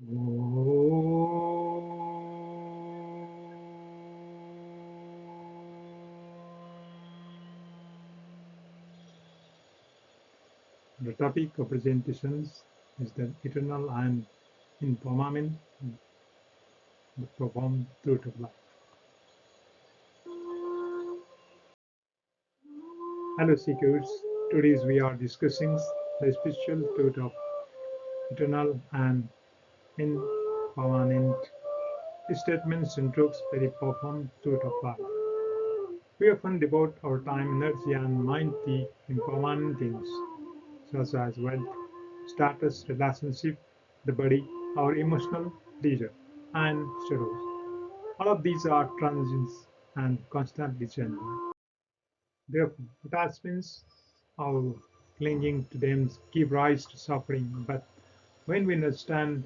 The topic of presentations is the eternal and impermanent, the profound truth of life. Hello seekers, today we are discussing the spiritual truth of eternal and impermanent. This statement introduces very profound truth of life. We often devote our time, energy, and mind to impermanent things, such as wealth, status, relationship, the body, our emotional leisure, and shadows. All of these are transient and constantly changing. Their attachments or clinging to them give rise to suffering, but when we understand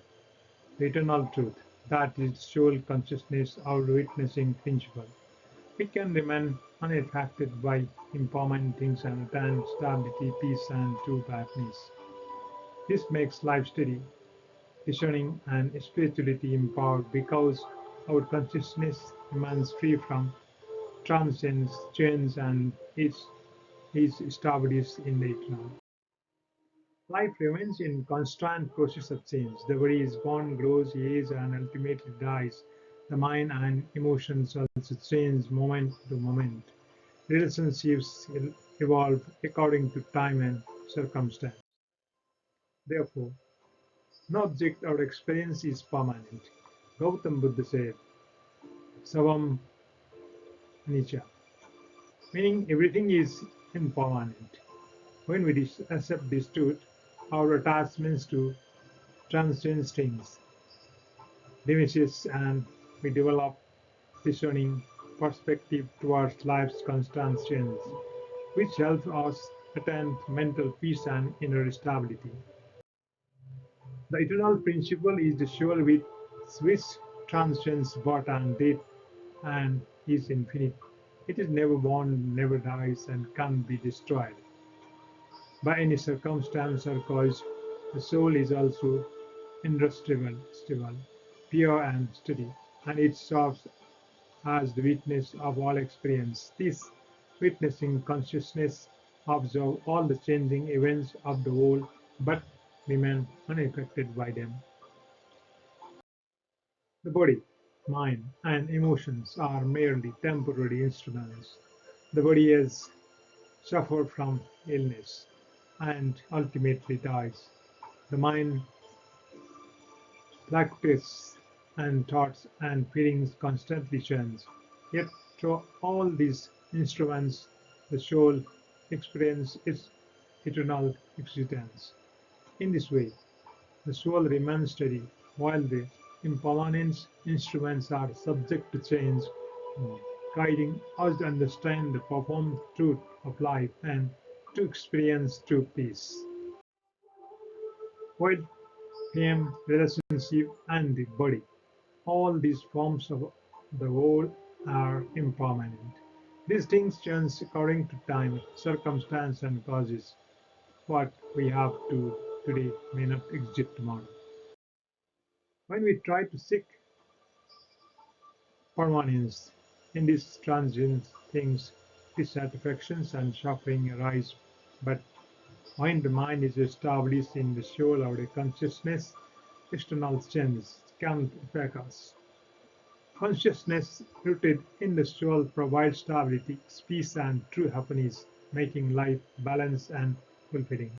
the eternal truth, that is soul consciousness, our witnessing principle, we can remain unaffected by impermanent things and attain stability, peace, and true happiness. This makes life steady, discerning, and spirituality empowered because our consciousness remains free from transcends change and is established in the eternal. Life remains in constant process of change. The body is born, grows, ages, and ultimately dies. The mind and emotions also change moment to moment. Relationships evolve according to time and circumstance. Therefore, no object or experience is permanent. Gautam Buddha said, Savam Anicca, meaning everything is impermanent. When we accept this truth, our attachments to transcend things diminishes and we develop discerning perspective towards life's constant change, which helps us attain mental peace and inner stability. The eternal principle is the soul which transcends birth and death and is infinite. It is never born, never dies, and can't be destroyed by any circumstance or cause. The soul is also indestructible, stable, pure and steady, and it serves as the witness of all experience. This witnessing consciousness observes all the changing events of the world but remain unaffected by them. The body, mind, and emotions are merely temporary instruments. The body has suffered from illness and ultimately dies. The mind fluctuates and thoughts and feelings constantly change. Yet through all these instruments, the soul experiences its eternal existence. In this way, the soul remains steady, while the impermanent instruments are subject to change, guiding us to understand the profound truth of life and to experience true peace. While fame, relationship, and the body, all these forms of the whole are impermanent. These things change according to time, circumstance, and causes. What we have to today may not exist tomorrow. When we try to seek permanence in these transient things, dissatisfactions and suffering arise. But when the mind is established in the soul of the consciousness, external changes can't affect us. Consciousness rooted in the soul provides stability, peace, and true happiness, making life balanced and fulfilling.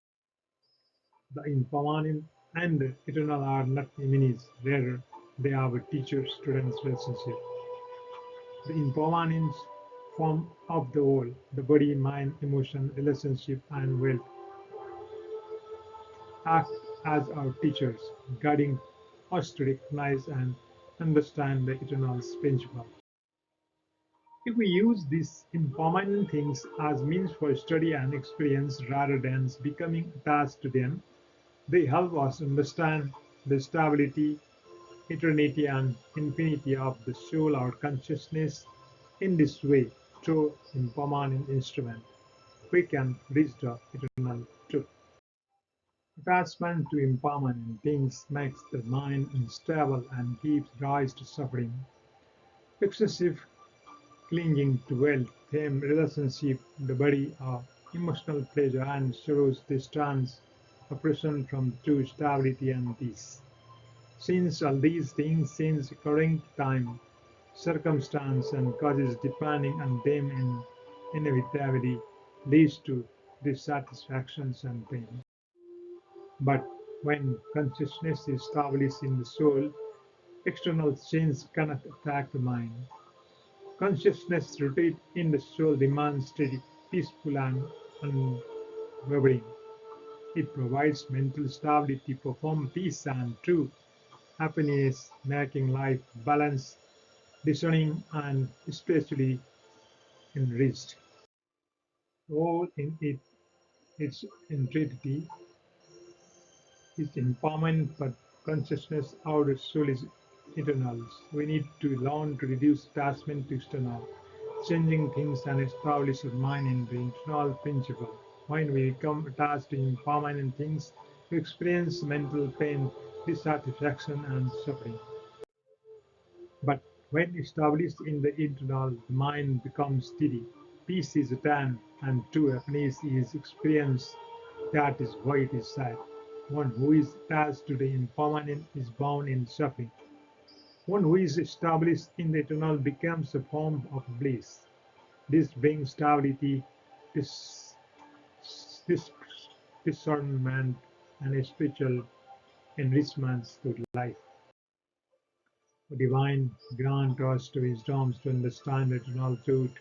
The impermanent and the eternal are not enemies, rather, they are a teacher-student relationship. The impermanent form of the whole, the body, mind, emotion, relationship, and will act as our teachers, guiding us to recognize and understand the eternal principle. If we use these impermanent things as means for study and experience rather than becoming attached to them, they help us understand the stability, eternity, and infinity of the soul or consciousness. In this way, through impermanent instrument, we can reach the eternal truth. Attachment to impermanent things makes the mind unstable and gives rise to suffering. Excessive clinging to wealth, fame, relationship, the body, emotional pleasure, and sorrows distance a person from true stability and peace. Since all these things change according to time, circumstance, and causes depending on them inevitably leads to dissatisfactions and pain. But when consciousness is established in the soul, external change cannot affect the mind. Consciousness rooted in the soul remains steady, peaceful, and unwavering. It provides mental stability, profound peace, and true happiness, making life balanced, discerning, and spiritually enriched. All in it, its entity is impermanent, but consciousness, our soul is eternal. We need to learn to reduce attachment to external, changing things and establish our mind in the internal principle. When we become attached to impermanent things, we experience mental pain, dissatisfaction, and suffering. But when established in the internal, the mind becomes steady, peace is attained, and true happiness is experienced. That is why it is said, one who is attached to the impermanent is bound in suffering. One who is established in the eternal becomes a form of bliss. This brings stability, dis, dis, discernment, and spiritual enrichments to life. The divine grant us to wisdoms to understand eternal truth,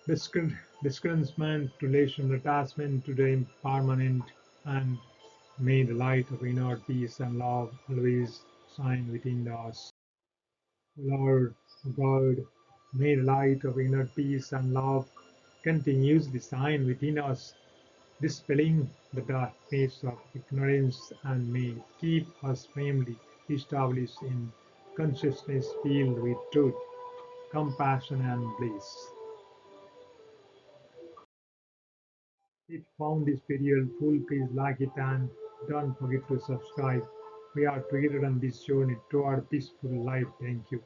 discernment, relation, attachment to the impermanent, and may the light of inner peace and love always shine within us. Lord God, may the light of inner peace and love continuously shine within us, dispelling the darkness of ignorance, and may keep us firmly established in consciousness filled with truth, compassion, and bliss. If you found this video helpful, please like it and don't forget to subscribe. We are together on this journey toward a peaceful life. Thank you.